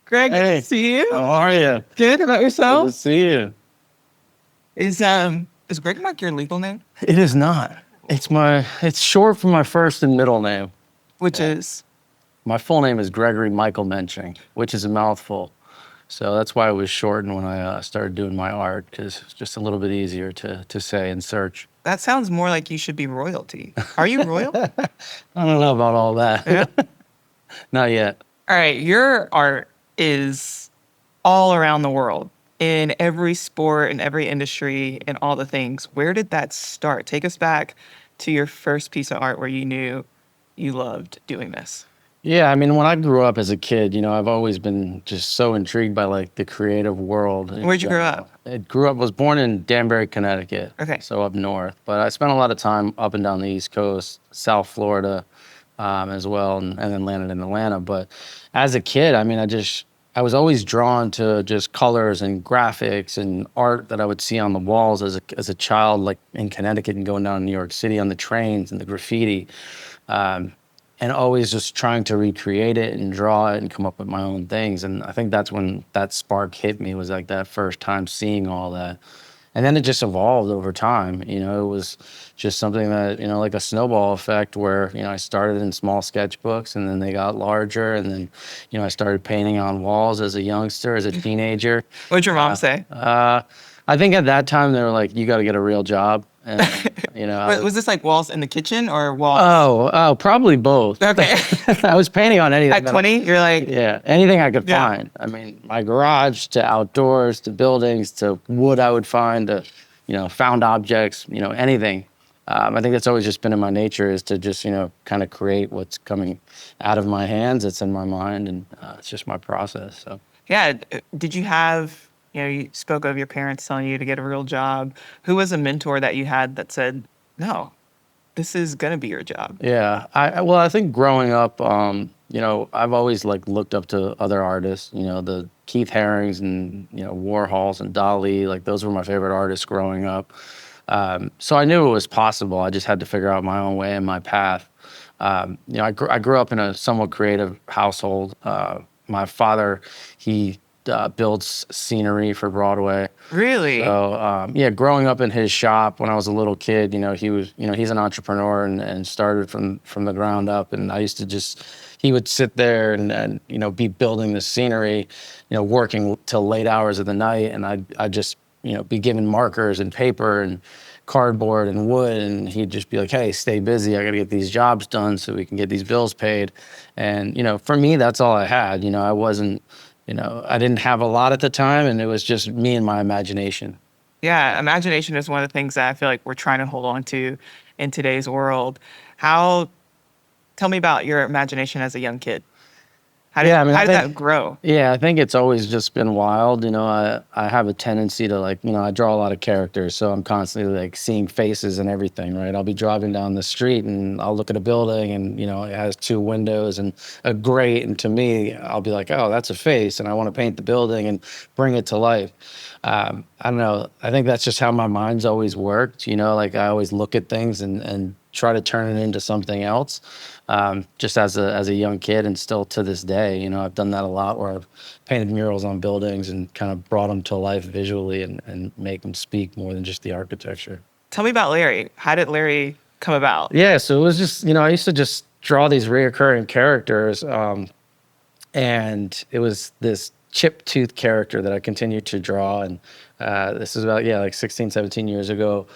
Greg, good to Hey, see you. how are you? Good about Good to yourself? see you. Is Greg Mark your legal name? It is not. It's short for my first and middle name. Which Yeah. is My full name is Gregory Michael Menching, which is a mouthful. So that's why it was shortened when I started doing my art, because it's just a little bit easier to say and search. that sounds more like you should be royalty. Are you royal? I don't know about all that. Yeah. Not yet. All right, your art is all around the world in every sport, in every industry, and all the things. Where did that start? Take us back to your first piece of art where you knew you loved doing this. Yeah, I mean, when I grew up as a kid, I've always been just so intrigued by like the creative world in Where'd you grow general. up? Was born in Danbury, Connecticut, Okay. so up north. But I spent a lot of time up and down the East Coast, South Florida, as well, and then landed in Atlanta. But as a kid, I mean, I was always drawn to just colors and graphics and art that I would see on the walls as a child, like in Connecticut and going down to New York City on the trains and the graffiti. Um, and always just trying to recreate it and draw it and come up with my own things. And I think that's when that spark hit me, was like that first time seeing all that. And then it just evolved over time. It was just something that, like a snowball effect where, I started in small sketchbooks and then they got larger. And then, I started painting on walls as a youngster, as a teenager. What'd your mom say? I think at that time they were like, you got to get a real job. And, Was this like walls in the kitchen or walls? Probably both. Okay. I was painting on anything. At 20, you're like, Yeah, anything I could Yeah. find. I mean, my garage to outdoors to buildings to wood I would find to, found objects, anything. I think that's always just been in my nature, is to just, kind of create what's coming out of my hands. It's in my mind, and it's just my process. So. yeah. Did you have, you spoke of your parents telling you to get a real job. Who was a mentor that you had that said, no, this is going to be your job? Yeah, I think growing up, I've always like looked up to other artists, the Keith Harings and Warhols and Dali, like those were my favorite artists growing up. So I knew it was possible. I just had to figure out my own way and my path. I grew up in a somewhat creative household. My father, he builds scenery for Broadway. Really? So yeah, growing up in his shop when I was a little kid, he was, he's an entrepreneur and started from the ground up. And I used to he would sit there and be building the scenery, working till late hours of the night, and I'd just be given markers and paper and cardboard and wood, and he'd just be like, hey, stay busy. I got to get these jobs done so we can get these bills paid. And for me, that's all I had. I wasn't. I didn't have a lot at the time, and it was just me and my imagination. Yeah, imagination is one of the things that I feel like we're trying to hold on to in today's world. Tell me about your imagination as a young kid. How did, Yeah, I mean, how did that grow? Yeah, I think it's always just been wild. I have a tendency to I draw a lot of characters, so I'm constantly like seeing faces and everything, right? I'll be driving down the street and I'll look at a building and, it has two windows and a grate. And to me, I'll be like, oh, that's a face. And I want to paint the building and bring it to life. I don't know. I think that's just how my mind's always worked. Like I always look at things and try to turn it into something else. Just as a young kid, and still to this day, I've done that a lot, where I've painted murals on buildings and kind of brought them to life visually and make them speak more than just the architecture. Tell me about Larry. How did Larry come about? Yeah, so it was just, I used to just draw these reoccurring characters, and it was this chip tooth character that I continued to draw, and this is about, like 16, 17 years ago.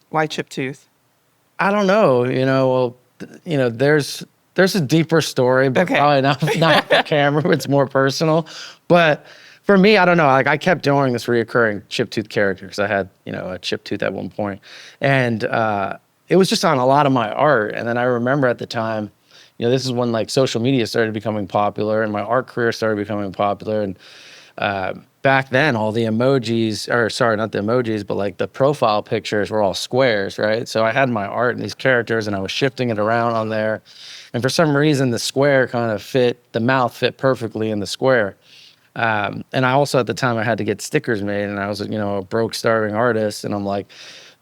Why chip tooth? I don't know, well, there's a deeper story, but Okay. probably not for camera. It's more personal. But for me, I don't know. Like I kept doing this reoccurring chip tooth character because I had, a chip tooth at one point, and it was just on a lot of my art. And then I remember at the time, this is when like social media started becoming popular, and my art career started becoming popular. And back then, all the emojis, or sorry, not the emojis, but like the profile pictures were all squares, right? So I had my art and these characters, and I was shifting it around on there. And for some reason, the square kind of the mouth fit perfectly in the square. And I also, at the time, I had to get stickers made, and I was, a broke, starving artist. And I'm like,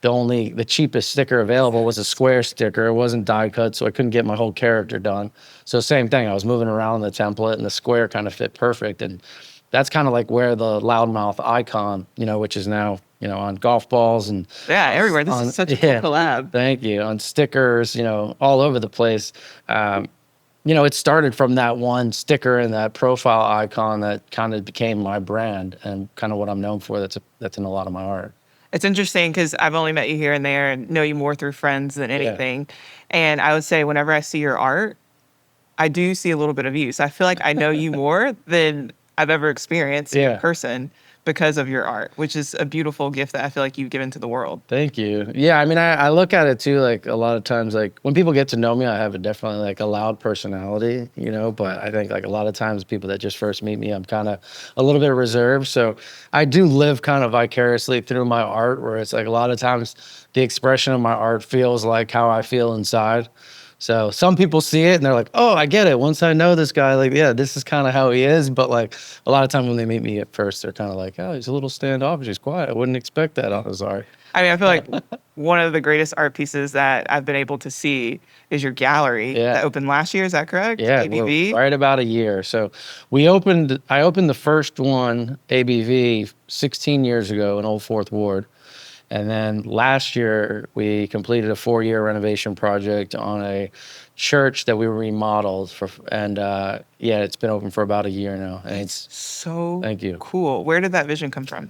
the cheapest sticker available was a square sticker. It wasn't die cut, so I couldn't get my whole character done. So same thing, I was moving around the template, and the square kind of fit perfect. And that's kind of like where the Loudmouth icon, which is now, on golf balls and Yeah, everywhere. This is on such a cool yeah, collab. thank you, on stickers, all over the place. It started from that one sticker and that profile icon that kind of became my brand and kind of what I'm known for. That's in a lot of my art. It's interesting because I've only met you here and there and know you more through friends than Yeah. anything. And I would say whenever I see your art, I do see a little bit of you. So I feel like I know you more than I've ever experienced in Yeah. person because of your art, which is a beautiful gift that I feel like you've given to the world. Thank you. Yeah, I mean, I look at it too, like a lot of times, like when people get to know me, I have definitely like a loud personality, but I think like a lot of times people that just first meet me, I'm kind of a little bit reserved. So I do live kind of vicariously through my art, where it's like a lot of times the expression of my art feels like how I feel inside. So some people see it and they're like, "Oh, I get it. Once I know this guy, like, yeah, this is kind of how he is." But like a lot of times when they meet me at first, they're kind of like, "Oh, he's a little standoffish. He's quiet. I wouldn't expect that on his art." I mean, I feel like one of the greatest art pieces that I've been able to see is your gallery Yeah. that opened last year. Is that correct? Yeah, we're ABV? right about a year. So I opened the first one, ABV, 16 years ago in Old Fourth Ward. And then last year, we completed a 4-year renovation project on a church that we remodeled for, and yeah, it's been open for about a year now. And So thank you. cool. Where did that vision come from?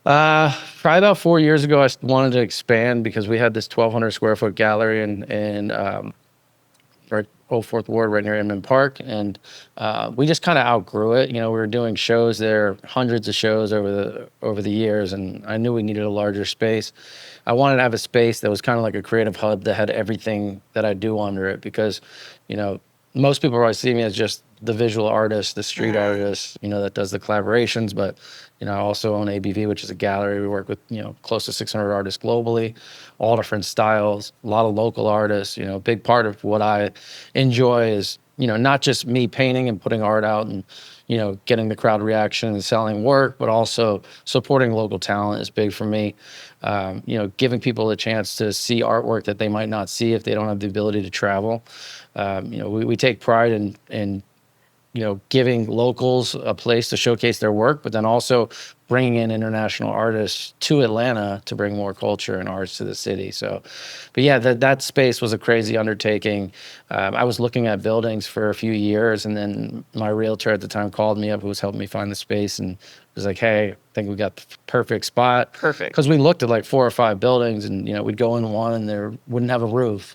Probably about 4 years ago, I wanted to expand because we had this 1,200 square foot gallery in right Old Fourth Ward, right near Inman Park, and we just kind of outgrew it. We were doing shows there, hundreds of shows over the years, and I knew we needed a larger space. I wanted to have a space that was kind of like a creative hub that had everything that I do under it, because, most people always see me as just the visual artist, the street artist, that does the collaborations. But, I also own ABV, which is a gallery. We work with, close to 600 artists globally, all different styles, a lot of local artists. A big part of what I enjoy is, not just me painting and putting art out and, getting the crowd reaction and selling work, but also supporting local talent is big for me. Giving people a chance to see artwork that they might not see if they don't have the ability to travel. We take pride in giving locals a place to showcase their work, but then also bringing in international artists to Atlanta to bring more culture and arts to the city. So, but yeah, that space was a crazy undertaking. I was looking at buildings for a few years, and then my realtor at the time called me up, who was helping me find the space, and was like, "Hey, I think we got the perfect spot." Perfect. Because we looked at like 4 or 5 buildings, and we'd go in one and there wouldn't have a roof.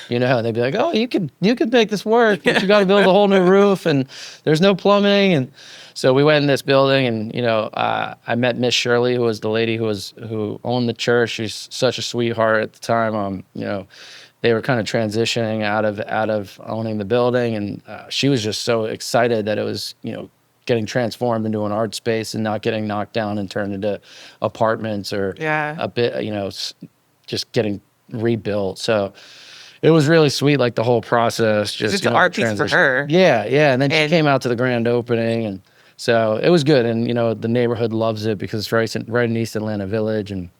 And they'd be like, "Oh, you could make this work, but you got to build a whole new roof, and there's no plumbing." And so we went in this building, and I met Miss Shirley, who was the lady who owned the church. She's such a sweetheart at the time. They were kind of transitioning out of owning the building, and she was just so excited that it was getting transformed into an art space and not getting knocked down and turned into apartments or a bit, just getting rebuilt. So it was really sweet, like the whole process. Just an art piece for her. Yeah, yeah. And then she came out to the grand opening, and so it was good. And the neighborhood loves it because it's right in East Atlanta Village. And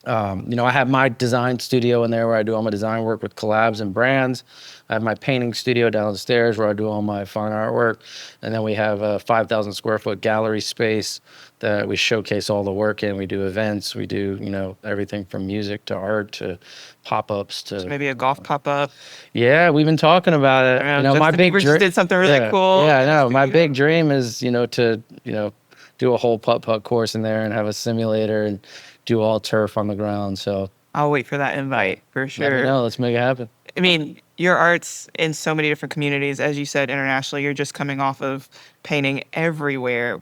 I have my design studio in there where I do all my design work with collabs and brands. I have my painting studio downstairs where I do all my fine artwork. And then we have a 5,000 square foot gallery space that we showcase all the work in. We do events. We do, everything from music to art to pop-ups to maybe a golf pop-up. Yeah, we've been talking about it. My big Bieber just did something really cool. Yeah, I know. My big dream is, to, do a whole putt-putt course in there and have a simulator and do all turf on the ground. So I'll wait for that invite for sure. Let me know. Let's make it happen. I mean, your art's in so many different communities. As you said, internationally, you're just coming off of painting everywhere.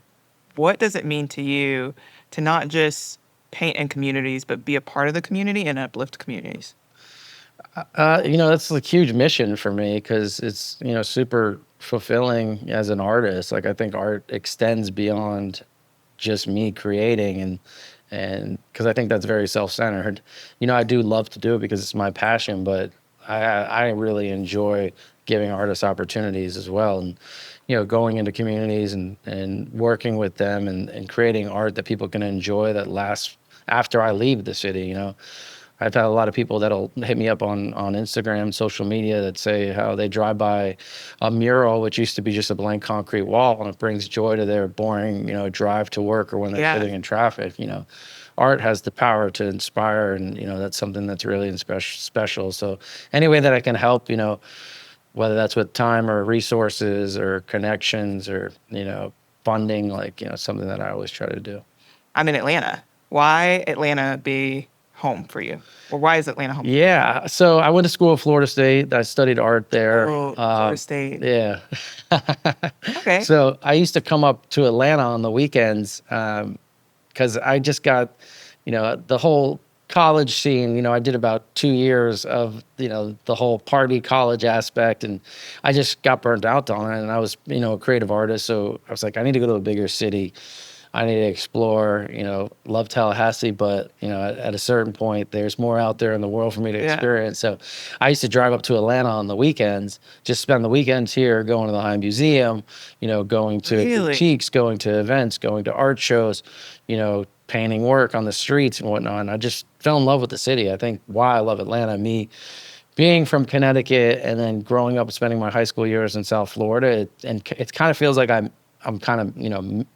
What does it mean to you to not just paint in communities, but be a part of the community and uplift communities? That's a huge mission for me because it's, super fulfilling as an artist. Like, I think art extends beyond just me creating and because I think that's very self-centered. I do love to do it because it's my passion, but I really enjoy giving artists opportunities as well. And, going into communities and working with them and creating art that people can enjoy that lasts after I leave the city. I've had a lot of people that'll hit me up on Instagram, social media, that say how they drive by a mural, which used to be just a blank concrete wall, and it brings joy to their boring, drive to work or when they're Yeah. sitting in traffic. Art has the power to inspire, and that's something that's really special. So any way that I can help, whether that's with time or resources or connections or funding, like something that I always try to do. I'm in Atlanta. Why Atlanta be home for you? Or why is Atlanta home? Yeah, so I went to school at Florida State. I studied art there. Oh, Florida State. Yeah. Okay. So I used to come up to Atlanta on the weekends because I just got, the whole college scene. I did about 2 years of, the whole party college aspect, and I just got burnt out on it. And I was, a creative artist, so I was like, I need to go to a bigger city. I need to explore, love Tallahassee, but, at a certain point, there's more out there in the world for me to Yeah. experience. So I used to drive up to Atlanta on the weekends, just spend the weekends here, going to the High Museum, going to Really? boutiques, going to events, going to art shows, painting work on the streets and whatnot. And I just fell in love with the city. I think why I love Atlanta, me being from Connecticut and then growing up, spending my high school years in South Florida, it kind of feels like I'm kind of,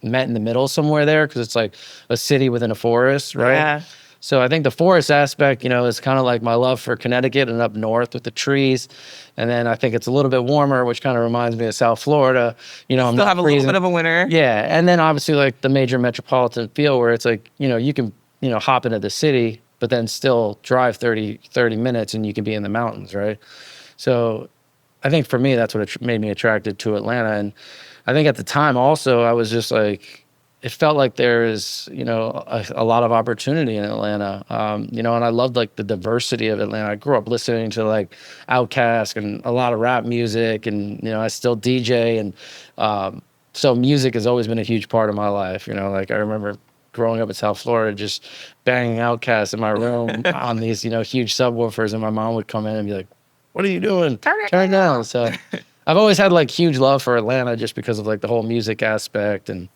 met in the middle somewhere there, because it's like a city within a forest, right? Yeah. So I think the forest aspect, is kind of like my love for Connecticut and up north with the trees. And then I think it's a little bit warmer, which kind of reminds me of South Florida. I'm Still not have a freezing. little bit of a winter. Yeah. And then obviously like the major metropolitan feel where it's like, you can, hop into the city, but then still drive 30 minutes and you can be in the mountains, right? So I think for me, that's what made me attracted to Atlanta. And I think at the time also, I was just like, it felt like there is, a lot of opportunity in Atlanta. And I loved like the diversity of Atlanta. I grew up listening to like Outkast and a lot of rap music, and, I still DJ. And so music has always been a huge part of my life. Like I remember growing up in South Florida, just banging Outkast in my room on these, huge subwoofers. And my mom would come in and be like, "What are you doing? Turn it Turn it down." So I've always had like huge love for Atlanta just because of like the whole music aspect. And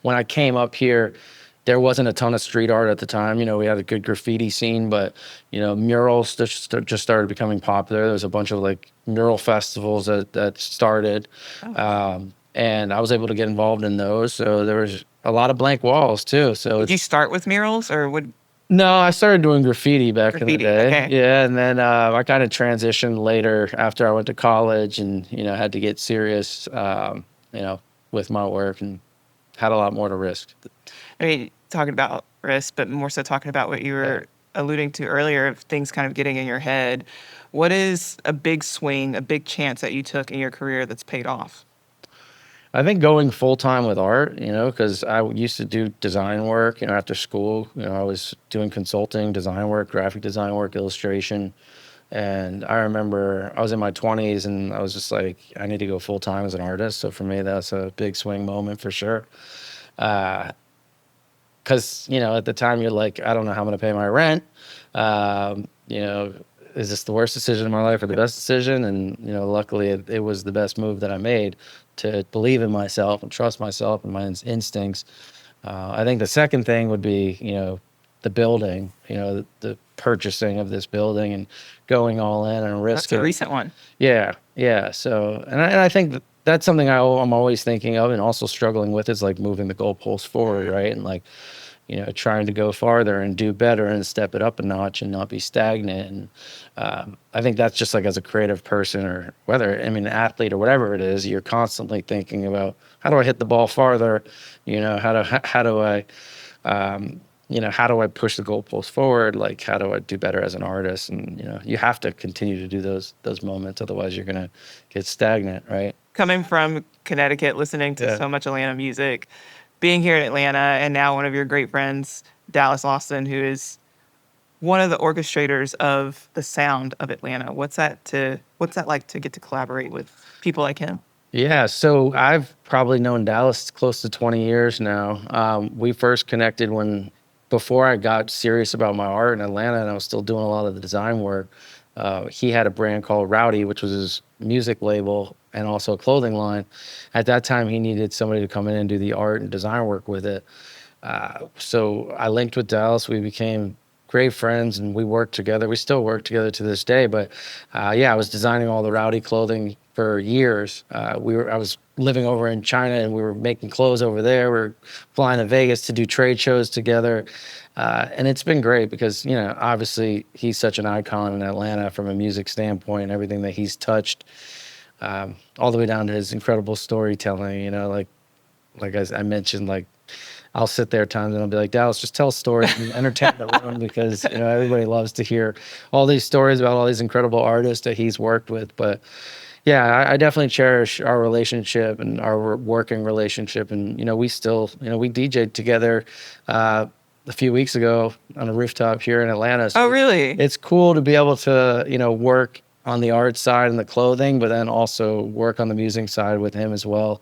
when I came up here, there wasn't a ton of street art at the time. We had a good graffiti scene, but murals just started becoming popular. There was a bunch of like mural festivals that started, and I was able to get involved in those. So there was a lot of blank walls too. So Did you start with murals or would? no, I started doing graffiti back in the Graffiti, day. okay. Yeah, and then I kind of transitioned later after I went to college, and had to get serious, with my work, and had a lot more to risk. I mean, talking about risk, but more so talking about what you were alluding to earlier of things kind of getting in your head. What is a big swing, a big chance that you took in your career that's paid off? I think going full time with art, because I used to do design work, after school. I was doing consulting, design work, graphic design work, illustration. And I remember I was in my 20s and I was just like, I need to go full time as an artist. So for me, that's a big swing moment for sure. Because, at the time you're like, I don't know how I'm going to pay my rent. Is this the worst decision of my life or the best decision? And, luckily it was the best move that I made, to believe in myself and trust myself and my instincts. I think the second thing would be, the building, the purchasing of this building and going all in and That's risking. a recent one. Yeah, yeah. So, and I think that's something I'm always thinking of and also struggling with, is like moving the goalposts forward, right? And like, trying to go farther and do better and step it up a notch and not be stagnant. And I think that's just like as a creative person, or an athlete or whatever it is, you're constantly thinking about, how do I hit the ball farther? How do I how do I push the goalposts forward? Like, how do I do better as an artist? And, you have to continue to do those moments. Otherwise you're going to get stagnant, right? Coming from Connecticut, listening to so much Atlanta music, being here in Atlanta, and now one of your great friends, Dallas Austin, who is one of the orchestrators of the sound of Atlanta. What's that like to get to collaborate with people like him? Yeah, so I've probably known Dallas close to 20 years now. We first connected before I got serious about my art in Atlanta, and I was still doing a lot of the design work. He had a brand called Rowdy, which was his music label and also a clothing line. At that time, he needed somebody to come in and do the art and design work with it. So I linked with Dallas. We became great friends, and we worked together. We still work together to this day. But yeah, I was designing all the Rowdy clothing for years. I was living over in China, and we were making clothes over there. We were flying to Vegas to do trade shows together. And it's been great because, obviously he's such an icon in Atlanta from a music standpoint and everything that he's touched, all the way down to his incredible storytelling, like as I mentioned, like I'll sit there at times and I'll be like, Dallas, just tell stories and entertain the room because everybody loves to hear all these stories about all these incredible artists that he's worked with. But yeah, I definitely cherish our relationship and our working relationship. And we still, we DJ'd together a few weeks ago on a rooftop here in Atlanta. Oh, So really? it's cool to be able to work on the art side and the clothing, but then also work on the music side with him as well.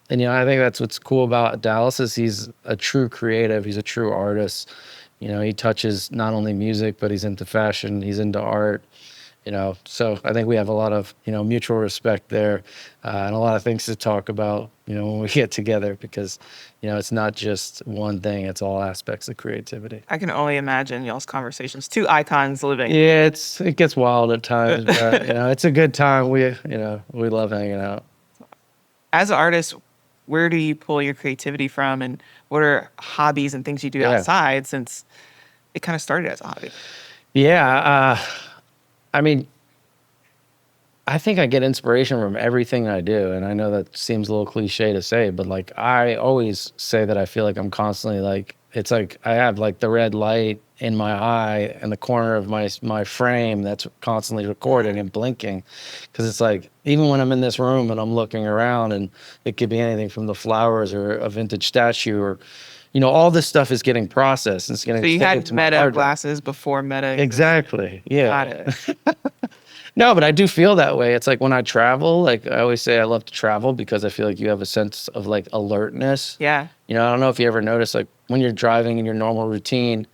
And I think that's what's cool about Dallas is he's a true creative. He's a true artist. He touches not only music, but he's into fashion. He's into art. So I think we have a lot of mutual respect there, and a lot of things to talk about. When we get together because it's not just one thing; it's all aspects of creativity. I can only imagine y'all's conversations. Two icons living. Yeah, it gets wild at times, but it's a good time. We love hanging out. As an artist, where do you pull your creativity from, and what are hobbies and things you do Yeah. outside? Since it kind of started as a hobby. Yeah, I mean, I think I get inspiration from everything I do, and I know that seems a little cliche to say, but like I always say that I feel like I'm constantly like it's like I have like the red light in my eye and the corner of my frame that's constantly recording and blinking, because it's like even when I'm in this room and I'm looking around, and it could be anything from the flowers or a vintage statue or all this stuff is getting processed. It's getting So you saved had to my Meta hard drive. glasses before Meta existed. Exactly. Yeah. Got it. No, but I do feel that way. It's like when I travel, like I always say I love to travel because I feel like you have a sense of like alertness. Yeah. I don't know if you ever notice, like when you're driving in your normal routine,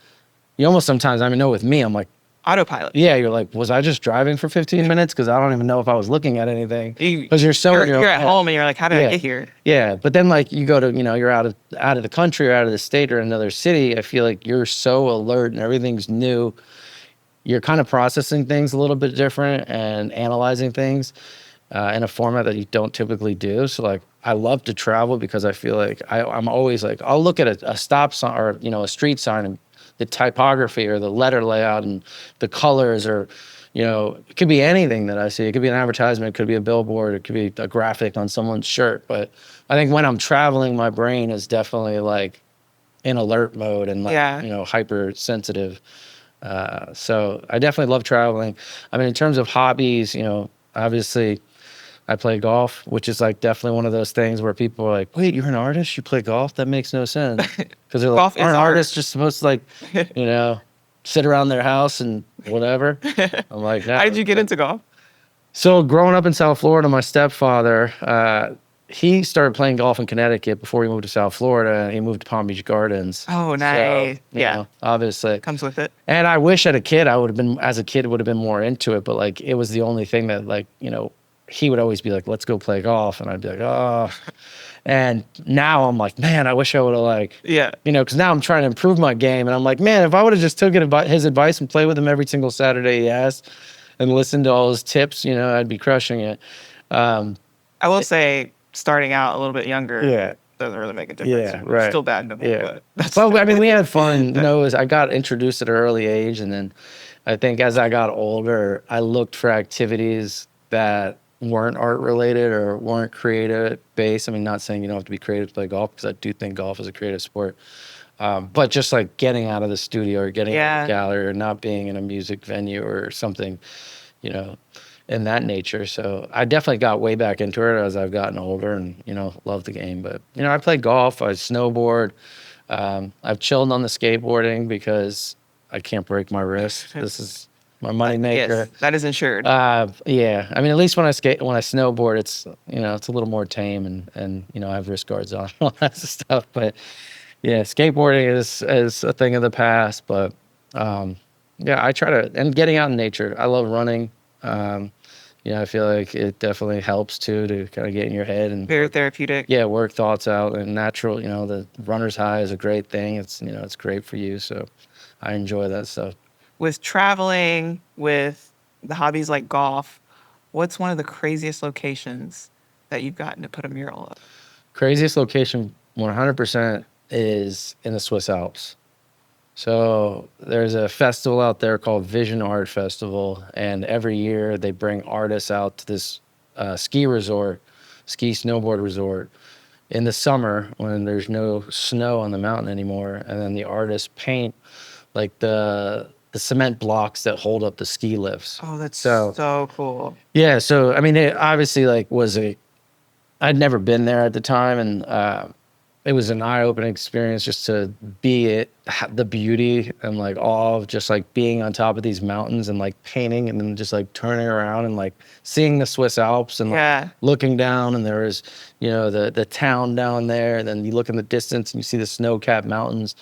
you almost sometimes, I know with me, I'm like, Autopilot. yeah, you're like, was I just driving for 15 minutes? Because I don't even know if I was looking at anything. You- Because you're so in your You're at head. home and you're like, how did I Yeah. get here? Yeah, but then like you go to, you're out of the country or out of the state or another city. I feel like you're so alert and everything's new. You're kind of processing things a little bit different and analyzing things in a format that you don't typically do. So like I love to travel because I feel like I'm always like I'll look at a stop sign or a street sign and the typography or the letter layout and the colors or it could be anything that I see. It could be an advertisement, it could be a billboard, it could be a graphic on someone's shirt. But I think when I'm traveling, my brain is definitely like in alert mode and like Yeah. hypersensitive. So I definitely love traveling. I mean, in terms of hobbies, obviously I play golf, which is like definitely one of those things where people are like, wait, you're an artist? You play golf? That makes no sense. Because they're like, Golf is aren't art. artists just supposed to like, sit around their house and whatever? I'm like, no. How did you get into golf? So growing up in South Florida, my stepfather, he started playing golf in Connecticut before he moved to South Florida. He moved to Palm Beach Gardens. Oh, nice. So, Yeah. Obviously. Comes with it. And I wish as a kid would have been more into it, but like it was the only thing that like, he would always be like, let's go play golf. And I'd be like, oh. And now I'm like, man, I wish I would have like, Yeah. because now I'm trying to improve my game. And I'm like, man, if I would have just took his advice and played with him every single Saturday he asked and listened to all his tips, I'd be crushing it. I will say, starting out a little bit younger Yeah. doesn't really make a difference. Yeah, right. Still bad, no, Yeah. but that's Well, I mean, we had fun. I got introduced at an early age. And then I think as I got older, I looked for activities that weren't art related or weren't creative based. I mean, not saying you don't have to be creative to play golf, because I do think golf is a creative sport. But just like getting out of the studio or getting out of the gallery or not being in a music venue or something, in that nature. So I definitely got way back into it as I've gotten older and, love the game. But, I play golf, I snowboard. I've chilled on the skateboarding because I can't break my wrist. This is my money maker. yes, that is insured. Yeah. I mean, at least when I snowboard, it's, it's a little more tame and I have wrist guards on and all that stuff. But yeah, skateboarding is a thing of the past. But yeah, I try to, and getting out in nature. I love running. You know, I feel like it definitely helps too to kind of get in your head and Very therapeutic. yeah, work thoughts out and natural. You know, the runner's high is a great thing. It's it's great for you. So I enjoy that stuff. With traveling, with the hobbies like golf, what's one of the craziest locations that you've gotten to put a mural up? Craziest location, 100% is in the Swiss Alps. So there's a festival out there called Vision Art Festival, and every year they bring artists out to this ski resort, ski snowboard resort in the summer when there's no snow on the mountain anymore, and then the artists paint like the cement blocks that hold up the ski lifts. Oh, that's So so cool. yeah, so I mean, it obviously like was a I'd never been there at the time, and it was an eye-opening experience just to be the beauty and like awe of just like being on top of these mountains and like painting and then just like turning around and like seeing the Swiss Alps and like Yeah. looking down and there is the town down there and then you look in the distance and you see the snow-capped mountains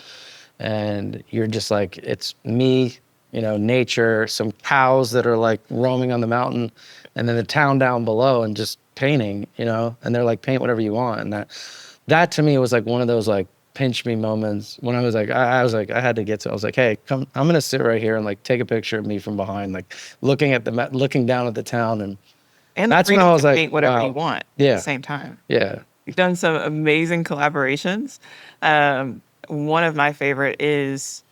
and you're just like it's me, nature, some cows that are like roaming on the mountain and then the town down below and just painting, and they're like paint whatever you want and that to me was like one of those like pinch me moments when I was like, I was like, I had to get to, I was like, hey, come, I'm going to sit right here and like take a picture of me from behind, like looking down at the town. And the That's when freedom I was to like, paint whatever you wow. want at Yeah. the same time. Yeah. You've done some amazing collaborations. One of my favorite is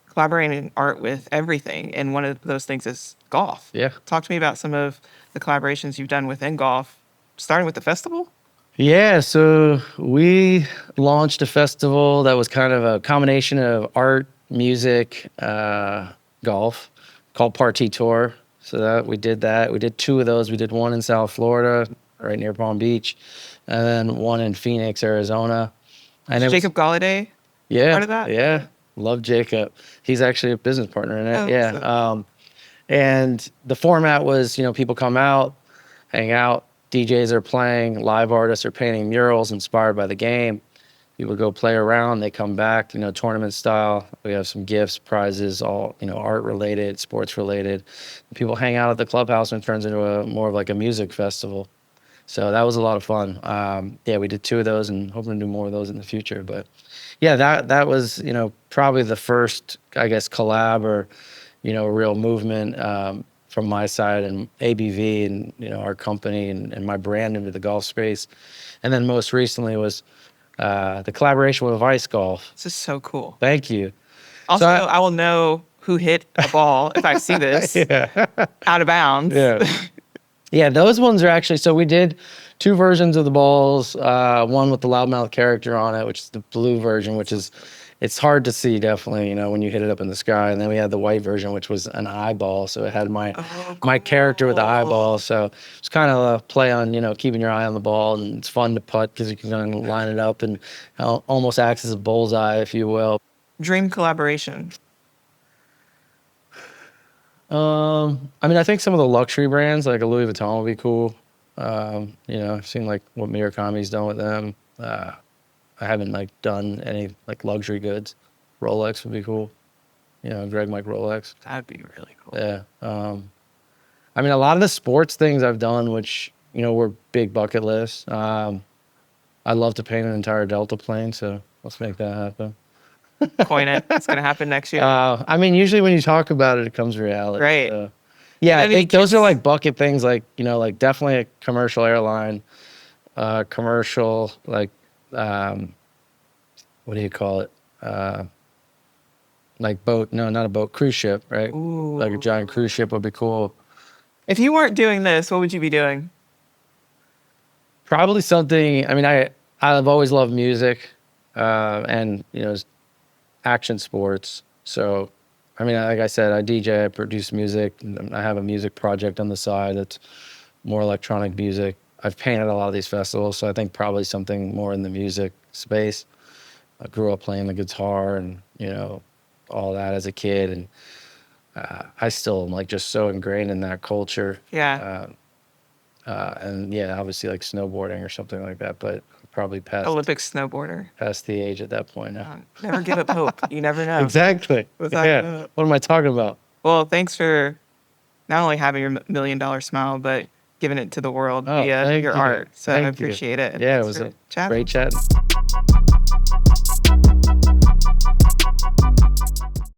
collaborating art with everything. And one of those things is golf. Yeah. Talk to me about some of the collaborations you've done within golf, starting with the festival. Yeah. So we launched a festival that was kind of a combination of art, music, golf called Party Tour. So we did that. We did two of those. We did one in South Florida, right near Palm Beach, and then one in Phoenix, Arizona. And Is it was, Jacob Galladay yeah, part of that? yeah, love Jacob. He's actually a business partner in it. Oh, Yeah. so- And the format was, people come out, hang out, DJs are playing, live artists are painting murals inspired by the game. People go play around, they come back, tournament style. We have some gifts, prizes, all, art related, sports related. People hang out at the clubhouse and it turns into more of like a music festival. So that was a lot of fun. Yeah, we did two of those and hoping to do more of those in the future. But yeah, that was, probably the first, I guess, collab or, real movement from my side and ABV and, our company and my brand into the golf space. And then most recently was the collaboration with Vice Golf. This is so cool. Thank you. Also, So I will know who hit a ball if I see this out of bounds. Yeah. Yeah, those ones are actually, so we did two versions of the balls, one with the loudmouth character on it, which is the blue version, which is, it's hard to see definitely, when you hit it up in the sky. And then we had the white version, which was an eyeball. So it had my character with the eyeball. So it's kind of a play on, keeping your eye on the ball. And it's fun to putt because you can kind of line it up and almost acts as a bullseye, if you will. Dream collaboration. I mean, I think some of the luxury brands like a Louis Vuitton would be cool. I've seen like what Murakami's done with them. I haven't like done any like luxury goods. Rolex would be cool. Greg Mike Rolex. That'd be really cool. Yeah. I mean, a lot of the sports things I've done, which were big bucket lists. I'd love to paint an entire Delta plane, so let's make that happen. Coin it. It's going to happen next year. I mean, usually when you talk about it, it comes reality. Right. So. Yeah, I think those are like bucket things, like, like definitely a commercial airline, commercial, like, what do you call it? Like boat, no, not a boat, cruise ship, right? Ooh. Like a giant cruise ship would be cool. If you weren't doing this, what would you be doing? Probably something, I mean, I've always loved music, and, action sports. So, I mean, like I said, I DJ, I produce music. And I have a music project on the side that's more electronic music. I've painted a lot of these festivals, so I think probably something more in the music space. I grew up playing the guitar and, all that as a kid. And I still am like just so ingrained in that culture. Yeah. And yeah, obviously like snowboarding or something like that, but probably Olympic snowboarder. past the age at that point now. Never give up hope. You never know. Exactly. What's that? Yeah. What am I talking about? Well, thanks for not only having your $1 million smile, but giving it to the world Oh, via thank your you. art. So I Thank you. appreciate it. Yeah, it Thanks was for a chatting. great chat.